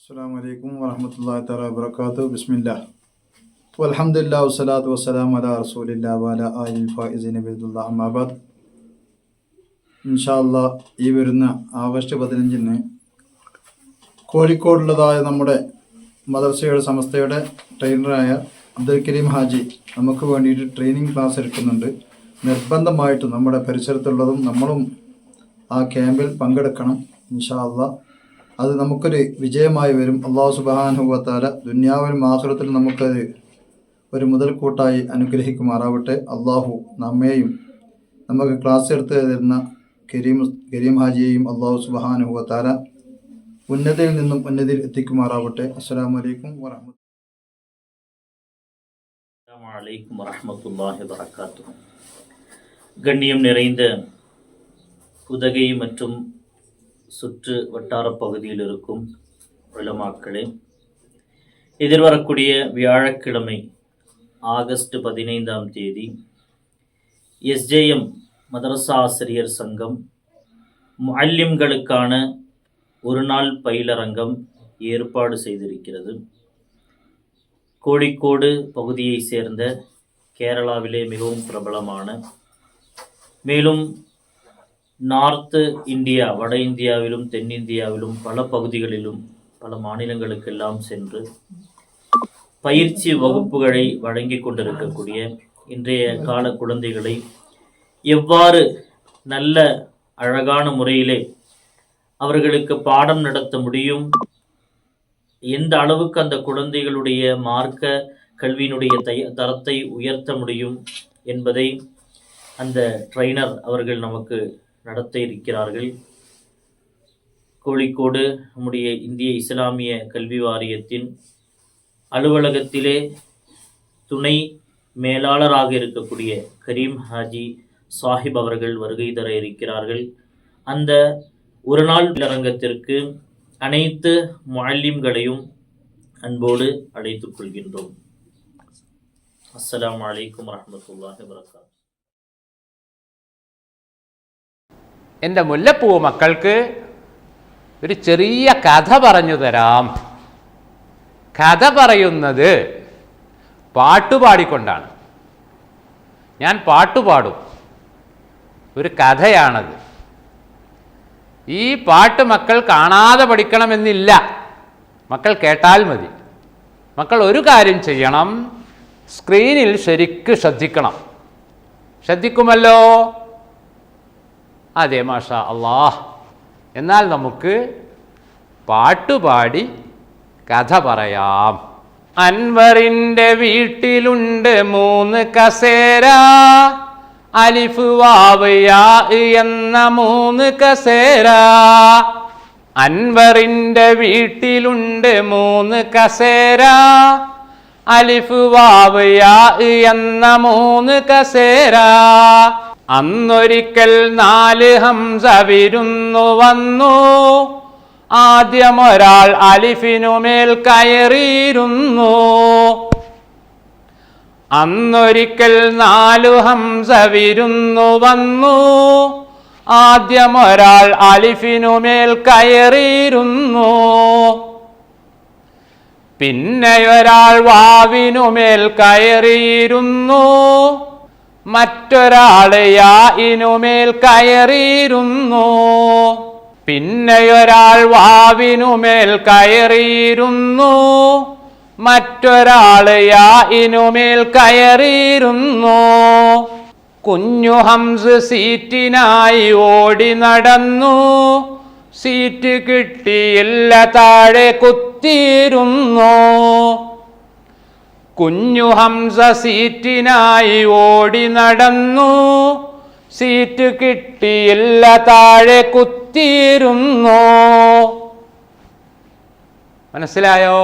അസ്സലാമു അലൈക്കും വറഹ്മത്തുള്ളാഹി തആല വബറകാതുഹു. ബിസ്മില്ലാഹ് വൽഹംദുലില്ലാഹി വസ്സലാത്തു വസ്സലാമു അലാ റസൂലില്ലാഹി വഅലാ ആലിൽ ഫായിസീന ബില്ലാഹി അമ്മാ ബഅദ്. ഇൻഷാ അല്ലാഹ് ഈ വരുന്ന ആഗസ്റ്റ് 15-ന് കോഴിക്കോടുള്ളതായ നമ്മുടെ മദ്രസയുടെ സമസ്തയുടെ ട്രെയിനറായ അബ്ദുൽ കരീം ഹാജി നമുക്ക് വേണ്ടിയിട്ട് ട്രെയിനിങ് ക്ലാസ് എടുക്കുന്നുണ്ട്. നിർബന്ധമായിട്ടും നമ്മുടെ പരിസരത്തുള്ളതും നമ്മളും ആ ക്യാമ്പിൽ പങ്കെടുക്കണം. ഇൻഷാ അല്ലാഹ് അത് നമുക്കൊരു വിജയമായി വരും. അല്ലാഹു സുബ്ഹാനഹു വ തആല ദുനിയാവിലും ആഖിറത്തിലും നമുക്കത് ഒരു മുതൽക്കൂട്ടായി അനുഗ്രഹിക്കുമാറാവട്ടെ. അള്ളാഹു നമ്മെയും നമുക്ക് ക്ലാസ് എടുത്ത് തരുന്ന കരീം ഹാജിയെയും അല്ലാഹു സുബ്ഹാനഹു വ തആല ഉന്നതിയിൽ നിന്നും ഉന്നതിയിൽ എത്തിക്കുമാറാവട്ടെ. അസ്സലാമു അലൈക്കും വറഹ്മത്തുള്ളാഹി വബറകാതുഹു. கண்ணியம் நிறைந்த உதகை மற்றும் சுற்று வட்டார பகுதியில் இருக்கும் உலமாக்களே, எதிர்வரக்கூடிய வியாழக்கிழமை ஆகஸ்ட் 15ஆம் தேதி எஸ்ஜேஎம் மதரசா ஆசிரியர் சங்கம் முஅல்லிம்களுக்கான ஒரு நாள் பயிலரங்கம் ஏற்பாடு செய்திருக்கிறது. கோழிக்கோடு பகுதியை சேர்ந்த கேரளாவிலே மிகவும் பிரபலமான, மேலும் நார்த்து இந்தியா, வட இந்தியாவிலும் தென்னிந்தியாவிலும் பல பகுதிகளிலும் பல மாநிலங்களுக்கெல்லாம் சென்று பயிற்சி வகுப்புகளை வழங்கி கொண்டிருக்கக்கூடிய இன்றைய கால குழந்தைகளை எவ்வாறு நல்ல அழகான முறையிலே அவர்களுக்கு பாடம் நடத்த முடியும், எந்த அளவுக்கு அந்த குழந்தைகளுடைய மார்க்க கல்வியினுடைய தரத்தை உயர்த்த முடியும் என்பதை அந்த ட்ரைனர் அவர்கள் நமக்கு நடத்த இருக்கிறார்கள். கோழிக்கோடு நம்முடைய இந்திய இஸ்லாமிய கல்வி வாரியத்தின் அலுவலகத்திலே துணை மேலாளராக இருக்கக்கூடிய கரீம் ஹாஜி சாஹிப் அவர்கள் வருகை தர இருக்கிறார்கள். அந்த ஒரு நாள் அரங்கத்திற்கு அனைத்து முஅல்லிம்களையும் அன்போடு அழைத்துக் கொள்கின்றோம். அஸ்ஸலாமு அலைக்கும் வரஹ்மத்துல்லாஹி வபரகாத்துஹு. എൻ്റെ മുല്ലപ്പൂ മക്കൾക്ക് ഒരു ചെറിയ കഥ പറഞ്ഞു തരാം. കഥ പറയുന്നത് പാട്ടുപാടിക്കൊണ്ടാണ്. ഞാൻ പാട്ടുപാടും, ഒരു കഥയാണത്. ഈ പാട്ട് മക്കൾ കാണാതെ പഠിക്കണമെന്നില്ല, മക്കൾ കേട്ടാൽ മതി. മക്കൾ ഒരു കാര്യം ചെയ്യണം, സ്ക്രീനിൽ ശരിക്ക് ശ്രദ്ധിക്കണം. ശ്രദ്ധിക്കുമല്ലോ? അതെ, മാഷാ അല്ലാഹ്. എന്നാൽ നമുക്ക് പാട്ടുപാടി കഥ പറയാം. അൻവറിൻ്റെ വീട്ടിലുണ്ട് 3 കസേര, അലിഫ് വാവ് യാ എന്ന 3 കസേര. അൻവറിൻ്റെ വീട്ടിലുണ്ട് 3 കസേര, അലിഫ് വാവ് യാ എന്ന 3 കസേര. അന്നൊരിക്കൽ 4 ഹംസ വിരുന്നു വന്നു, ആദ്യമൊരാൾ അലിഫിനുമേൽ കയറിയിരുന്നു. അന്നൊരിക്കൽ 4 ഹംസ വിരുന്നു വന്നു, ആദ്യമൊരാൾ അലിഫിനുമേൽ കയറിയിരുന്നു. പിന്നെയൊരാൾ വാവിനുമേൽ കയറിയിരുന്നു, മറ്റൊരാൾ യാഇനുമേൽ കയറിയിരുന്നു. പിന്നെയൊരാൾ വാവിനുമേൽ കയറിയിരുന്നു, മറ്റൊരാൾ യാഇനുമേൽ കയറിയിരുന്നു. കുഞ്ഞു ഹംസ് സീറ്റിനായി ഓടി നടന്നു, സീറ്റ് കിട്ടിയില്ല, താഴെ കുത്തിയിരുന്നു. കുഞ്ഞു ഹംസ സീറ്റിനായി ഓടി നടന്നു, സീറ്റ് കിട്ടിയില്ല, താഴെ കുത്തിയിരുന്നു. മനസ്സിലായോ?